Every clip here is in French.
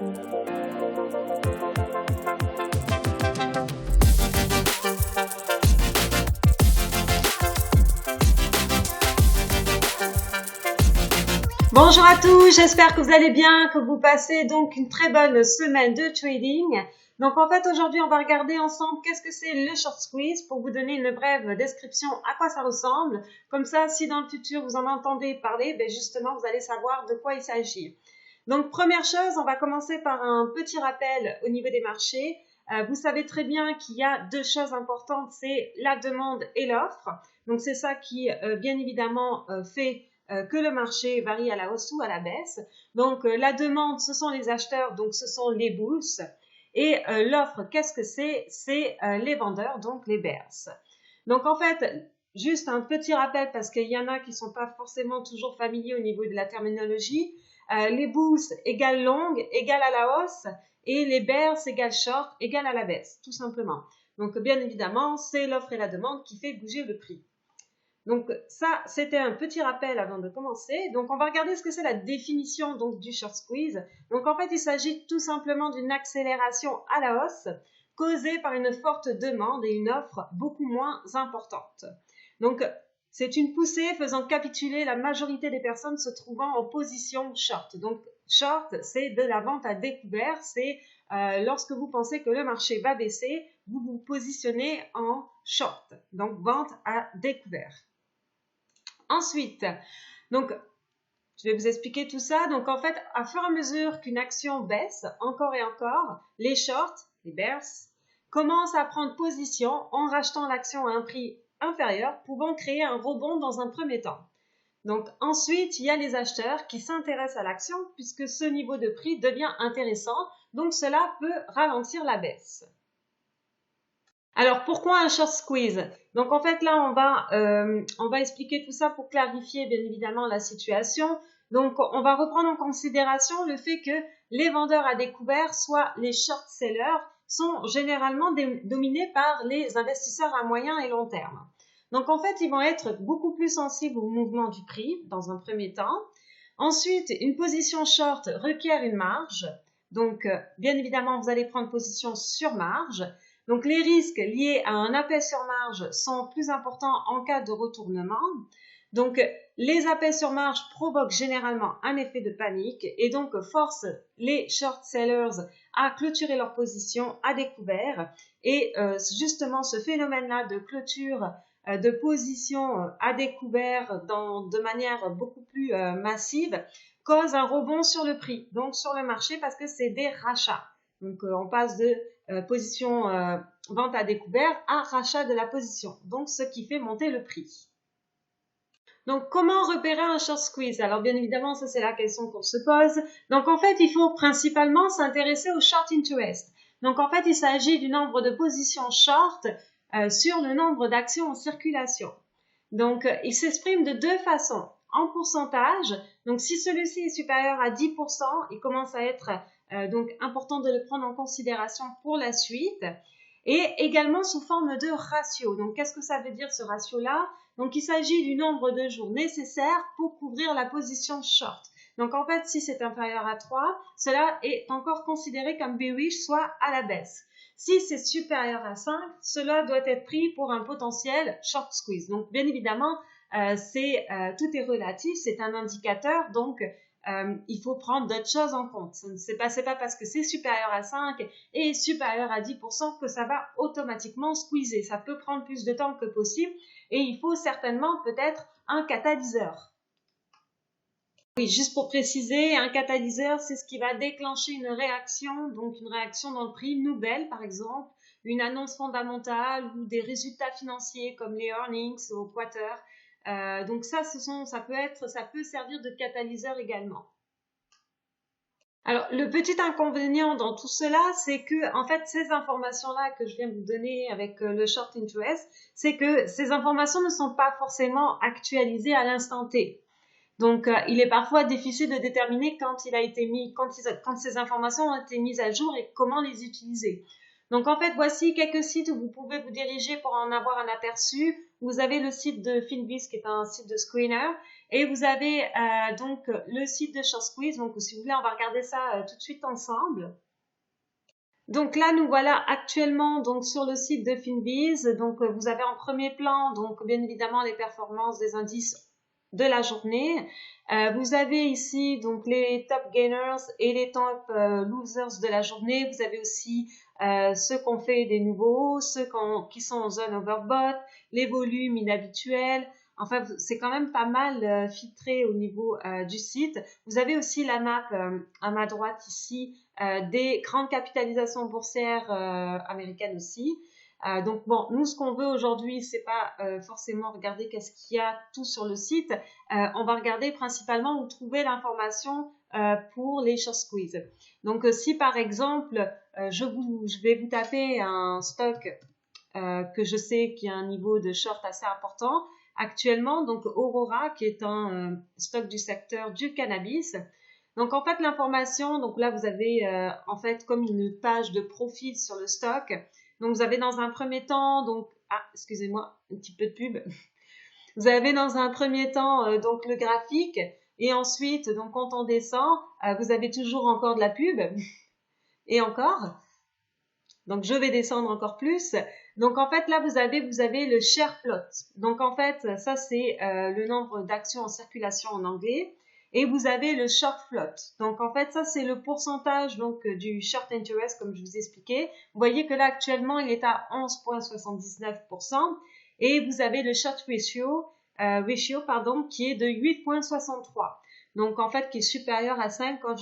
Bonjour à tous, j'espère que vous allez bien, que vous passez donc une très bonne semaine de trading. Donc en fait aujourd'hui on va regarder ensemble qu'est-ce que c'est le short squeeze pour vous donner une brève description à quoi ça ressemble. Comme ça si dans le futur vous en entendez parler, ben justement vous allez savoir de quoi il s'agit. Donc première chose, on va commencer par un petit rappel au niveau des marchés. Vous savez très bien qu'il y a deux choses importantes, c'est la demande et l'offre. Donc c'est ça qui bien évidemment fait que le marché varie à la hausse ou à la baisse. Donc la demande, ce sont les acheteurs, donc ce sont les bulls. Et l'offre, qu'est-ce que c'est? C'est les vendeurs, donc les bears. Donc en fait, juste un petit rappel parce qu'il y en a qui ne sont pas forcément toujours familiers au niveau de la terminologie. Les bulls égale long, égale à la hausse, et les bears égale short, égale à la baisse, tout simplement. Donc bien évidemment, c'est l'offre et la demande qui fait bouger le prix. Donc ça, c'était un petit rappel avant de commencer. Donc on va regarder ce que c'est la définition donc, du short squeeze. Donc en fait, il s'agit tout simplement d'une accélération à la hausse causée par une forte demande et une offre beaucoup moins importante. Donc c'est une poussée faisant capituler la majorité des personnes se trouvant en position short. Donc short, c'est de la vente à découvert. C'est lorsque vous pensez que le marché va baisser, vous vous positionnez en short. Donc vente à découvert. Ensuite, donc, je vais vous expliquer tout ça. Donc, en fait, à fur et à mesure qu'une action baisse, encore et encore, les shorts, les bears, commencent à prendre position en rachetant l'action à un prix inférieur, pouvant créer un rebond dans un premier temps. Donc, ensuite, il y a les acheteurs qui s'intéressent à l'action puisque ce niveau de prix devient intéressant. Donc, cela peut ralentir la baisse. Alors, pourquoi un short squeeze? Donc, en fait, là, on va expliquer tout ça pour clarifier, bien évidemment, la situation. Donc, on va reprendre en considération le fait que les vendeurs à découvert, soit les short sellers, sont généralement dominés par les investisseurs à moyen et long terme. Donc, en fait, ils vont être beaucoup plus sensibles au mouvement du prix, dans un premier temps. Ensuite, une position short requiert une marge. Donc, bien évidemment, vous allez prendre position sur marge. Donc, les risques liés à un appel sur marge sont plus importants en cas de retournement. Donc, les appels sur marge provoquent généralement un effet de panique et donc forcent les short sellers à clôturer leur position à découvert. Et justement, ce phénomène-là de clôture de position à découvert de manière beaucoup plus massive cause un rebond sur le prix, donc sur le marché parce que c'est des rachats. Donc, on passe de position vente à découvert à rachat de la position. Donc, ce qui fait monter le prix. Donc, comment repérer un short squeeze? Alors, bien évidemment, ça, c'est la question qu'on se pose. Donc, en fait, il faut principalement s'intéresser au short interest. Donc, en fait, il s'agit du nombre de positions short sur le nombre d'actions en circulation. Donc, il s'exprime de deux façons. En pourcentage, donc si celui-ci est supérieur à 10%, il commence à être donc important de le prendre en considération pour la suite. Et également sous forme de ratio. Donc, qu'est-ce que ça veut dire ce ratio-là? Donc, il s'agit du nombre de jours nécessaires pour couvrir la position short. Donc, en fait, si c'est inférieur à 3, cela est encore considéré comme bearish, soit à la baisse. Si c'est supérieur à 5, cela doit être pris pour un potentiel short squeeze. Donc, bien évidemment, tout est relatif, c'est un indicateur, donc il faut prendre d'autres choses en compte. C'est pas parce que c'est supérieur à 5 et supérieur à 10% que ça va automatiquement squeezer. Ça peut prendre plus de temps que possible et il faut certainement peut-être un catalyseur. Oui, juste pour préciser, un catalyseur, c'est ce qui va déclencher une réaction, donc une réaction dans le prix, une nouvelle par exemple, une annonce fondamentale ou des résultats financiers comme les earnings au quarter. Donc ça peut servir de catalyseur également. Alors, le petit inconvénient dans tout cela, c'est que, en fait, ces informations-là que je viens de vous donner avec le short interest, c'est que ces informations ne sont pas forcément actualisées à l'instant T. Donc, il est parfois difficile de déterminer quand ces informations ont été mises à jour et comment les utiliser. Donc, en fait, voici quelques sites où vous pouvez vous diriger pour en avoir un aperçu. Vous avez le site de Finviz qui est un site de screener Et vous avez donc le site de Short Squeeze. Donc si vous voulez, on va regarder ça tout de suite ensemble. Donc là, nous voilà actuellement donc sur le site de Finviz. Donc vous avez en premier plan donc bien évidemment les performances des indices de la journée. Vous avez ici donc les top gainers et les top losers de la journée. Vous avez aussi ceux qu'on fait des nouveaux, ceux qui sont en zone overbought, les volumes inhabituels. Enfin, c'est quand même pas mal filtré au niveau du site. Vous avez aussi la map à ma droite ici des grandes capitalisations boursières américaines aussi. Donc bon, nous ce qu'on veut aujourd'hui, c'est pas forcément regarder qu'est-ce qu'il y a tout sur le site. On va regarder principalement où trouver l'information pour les short squeeze. Donc si par exemple je vais vous taper un stock que je sais qui a un niveau de short assez important actuellement, donc Aurora qui est un stock du secteur du cannabis. Donc en fait l'information, donc là vous avez en fait comme une page de profil sur le stock. Donc vous avez dans un premier temps, donc excusez-moi, un petit peu de pub. Vous avez dans un premier temps donc le graphique et ensuite donc quand on descend, vous avez toujours encore de la pub et encore. Donc je vais descendre encore plus. Donc en fait là vous avez le share float. Donc en fait ça c'est le nombre d'actions en circulation en anglais. Et vous avez le short float. Donc en fait ça c'est le pourcentage donc du short interest comme je vous expliquais. Vous voyez que là actuellement il est à 11,79%. Et vous avez le short ratio qui est de 8,63. Donc en fait qui est supérieur à 5 comme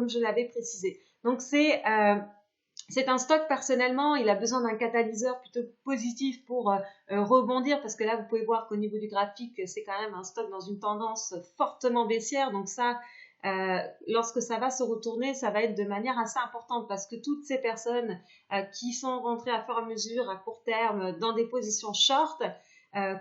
je l'avais précisé. Donc c'est un stock, personnellement, il a besoin d'un catalyseur plutôt positif pour rebondir, parce que là, vous pouvez voir qu'au niveau du graphique, c'est quand même un stock dans une tendance fortement baissière. Donc ça, lorsque ça va se retourner, ça va être de manière assez importante, parce que toutes ces personnes qui sont rentrées à fur et à mesure, à court terme, dans des positions short,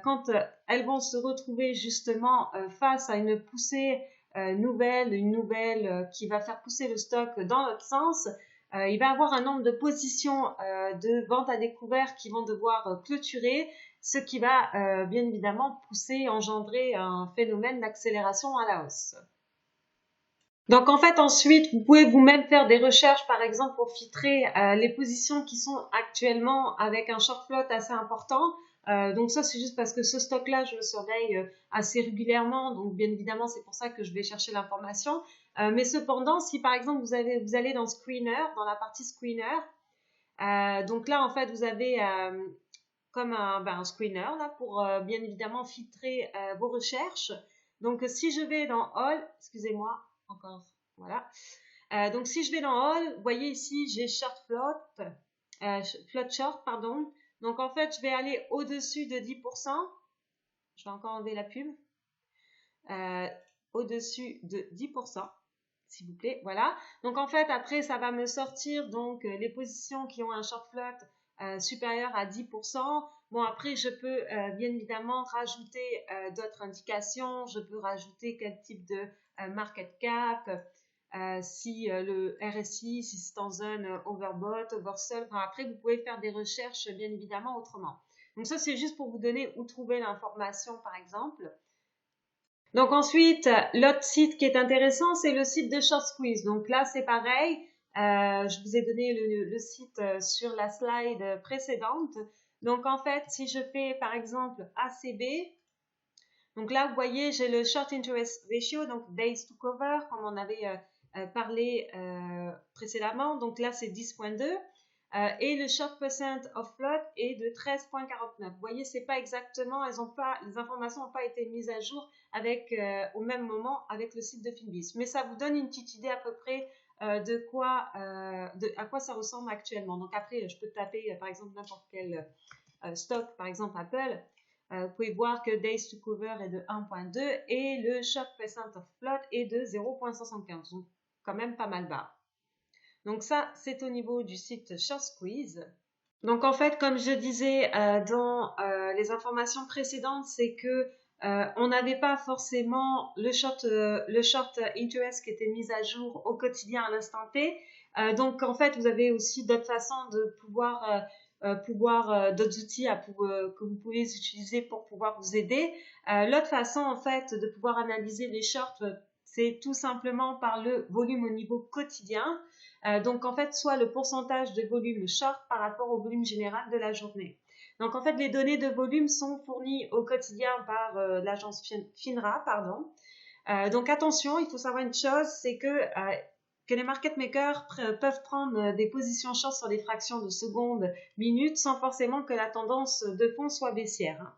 quand elles vont se retrouver justement face à une poussée une nouvelle qui va faire pousser le stock dans l'autre sens, il va y avoir un nombre de positions de vente à découvert qui vont devoir clôturer, ce qui va bien évidemment engendrer un phénomène d'accélération à la hausse. Donc en fait ensuite vous pouvez vous-même faire des recherches par exemple pour filtrer les positions qui sont actuellement avec un short float assez important. Donc ça c'est juste parce que ce stock là je le surveille assez régulièrement, donc bien évidemment c'est pour ça que je vais chercher l'information. Mais cependant si par exemple vous allez dans Screener, dans la partie Screener, donc là en fait vous avez comme un screener là pour bien évidemment filtrer vos recherches. Donc si je vais dans All, excusez-moi encore, voilà. Donc si je vais dans All, vous voyez ici j'ai short float, float short pardon. Donc en fait je vais aller au-dessus de 10%. Je vais encore enlever la pub. Au-dessus de 10%. S'il vous plaît, voilà. Donc en fait après ça va me sortir donc les positions qui ont un short float supérieur à 10%. Bon après je peux bien évidemment rajouter d'autres indications. Je peux rajouter quel type de market cap, si le RSI, si c'est en zone overbought, oversold. Enfin, après vous pouvez faire des recherches bien évidemment autrement. Donc ça c'est juste pour vous donner où trouver l'information par exemple. Donc ensuite, l'autre site qui est intéressant, c'est le site de Short Squeeze. Donc là, c'est pareil. Je vous ai donné le site sur la slide précédente. Donc en fait, si je fais par exemple ACB, donc là, vous voyez, j'ai le Short Interest Ratio, donc Days to Cover, comme on avait parlé précédemment. Donc là, c'est 10,2. Et le short percent of float est de 13,49. Vous voyez, c'est pas exactement, les informations n'ont pas été mises à jour au même moment avec le site de Finviz. Mais ça vous donne une petite idée à peu près à quoi ça ressemble actuellement. Donc après, je peux taper par exemple n'importe quel stock, par exemple Apple. Vous pouvez voir que Days to Cover est de 1,2 et le short percent of float est de 0,75. Donc quand même pas mal bas. Donc ça, c'est au niveau du site Short Squeeze. Donc en fait, comme je disais dans les informations précédentes, c'est que on n'avait pas forcément le short interest qui était mis à jour au quotidien à l'instant T. Donc en fait, vous avez aussi d'autres façons de pouvoir d'autres outils que vous pouvez utiliser pour pouvoir vous aider. L'autre façon en fait de pouvoir analyser les shorts, c'est tout simplement par le volume au niveau quotidien. Donc en fait, soit le pourcentage de volume short par rapport au volume général de la journée. Donc en fait, les données de volume sont fournies au quotidien par l'agence FINRA, pardon. Donc attention, il faut savoir une chose, c'est que les market makers peuvent prendre des positions short sur des fractions de secondes, minutes, sans forcément que la tendance de fond soit baissière.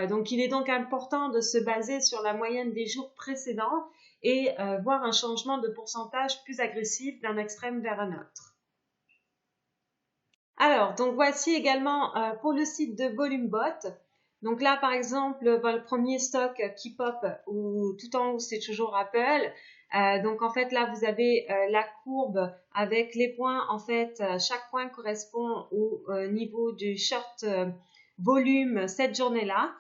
Donc il est donc important de se baser sur la moyenne des jours précédents et voir un changement de pourcentage plus agressif d'un extrême vers un autre. Alors, donc voici également pour le site de VolumeBot. Donc là, par exemple, le premier stock qui pop, ou tout en haut, c'est toujours Apple. Donc en fait, là, vous avez la courbe avec les points. En fait, chaque point correspond au niveau du short volume cette journée-là.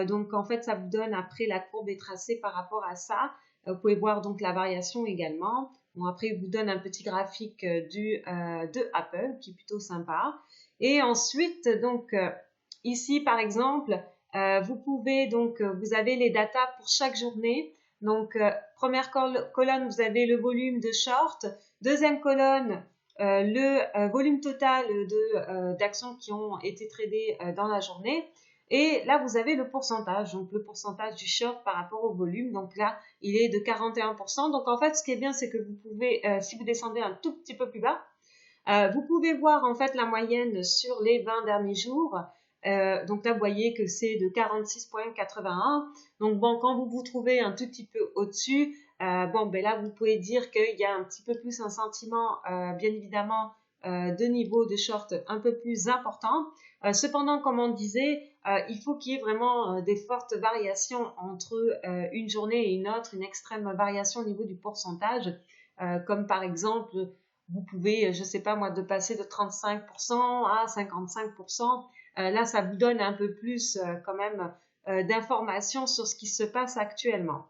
Donc en fait, ça vous donne après la courbe est tracée par rapport à ça. Vous pouvez voir donc la variation également. Bon, après, il vous donne un petit graphique de Apple qui est plutôt sympa. Et ensuite, donc ici, par exemple, vous pouvez donc, vous avez les datas pour chaque journée. Donc, première colonne, vous avez le volume de short. Deuxième colonne, le volume total d'actions qui ont été tradées dans la journée. Et là, vous avez le pourcentage, donc le pourcentage du short par rapport au volume. Donc là, il est de 41%. Donc en fait, ce qui est bien, c'est que vous pouvez, si vous descendez un tout petit peu plus bas, vous pouvez voir en fait la moyenne sur les 20 derniers jours. Donc là, vous voyez que c'est de 46,81. Donc bon, quand vous vous trouvez un tout petit peu au-dessus, bon, ben là, vous pouvez dire qu'il y a un petit peu plus un sentiment, bien évidemment, de niveau de short un peu plus important. Cependant, comme on disait, il faut qu'il y ait vraiment des fortes variations entre une journée et une autre, une extrême variation au niveau du pourcentage, comme par exemple, vous pouvez, je sais pas moi, de passer de 35% à 55%. Là, ça vous donne un peu plus quand même d'informations sur ce qui se passe actuellement.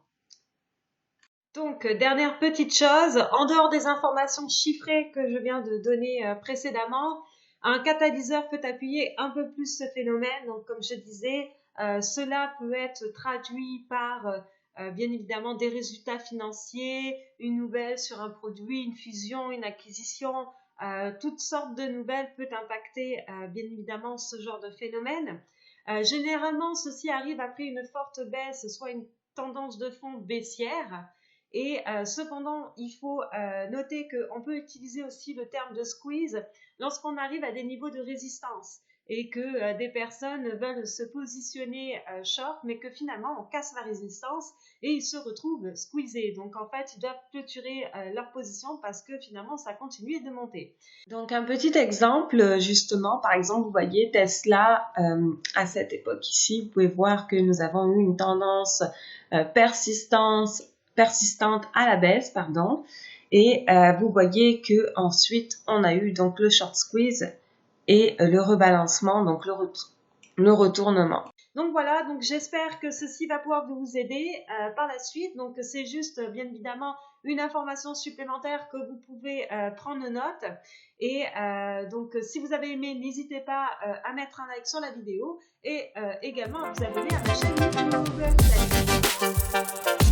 Donc, dernière petite chose, en dehors des informations chiffrées que je viens de donner précédemment, un catalyseur peut appuyer un peu plus ce phénomène. Donc, comme je disais, cela peut être traduit par, bien évidemment, des résultats financiers, une nouvelle sur un produit, une fusion, une acquisition, toutes sortes de nouvelles peuvent impacter, bien évidemment, ce genre de phénomène. Généralement, ceci arrive après une forte baisse, soit une tendance de fond baissière. Et cependant, il faut noter qu'on peut utiliser aussi le terme de squeeze lorsqu'on arrive à des niveaux de résistance et que des personnes veulent se positionner short, mais que finalement on casse la résistance et ils se retrouvent squeezés. Donc en fait, ils doivent clôturer leur position parce que finalement ça continue de monter. Donc un petit exemple, justement, par exemple, vous voyez Tesla à cette époque ici, vous pouvez voir que nous avons eu une tendance persistante à la baisse, pardon, et vous voyez que ensuite on a eu donc le short squeeze et le rebalancement, donc le retournement. Donc voilà, donc j'espère que ceci va pouvoir vous aider par la suite. Donc c'est juste bien évidemment une information supplémentaire que vous pouvez prendre note. Et donc si vous avez aimé, n'hésitez pas à mettre un like sur la vidéo et également à vous abonner à ma chaîne YouTube. Salut.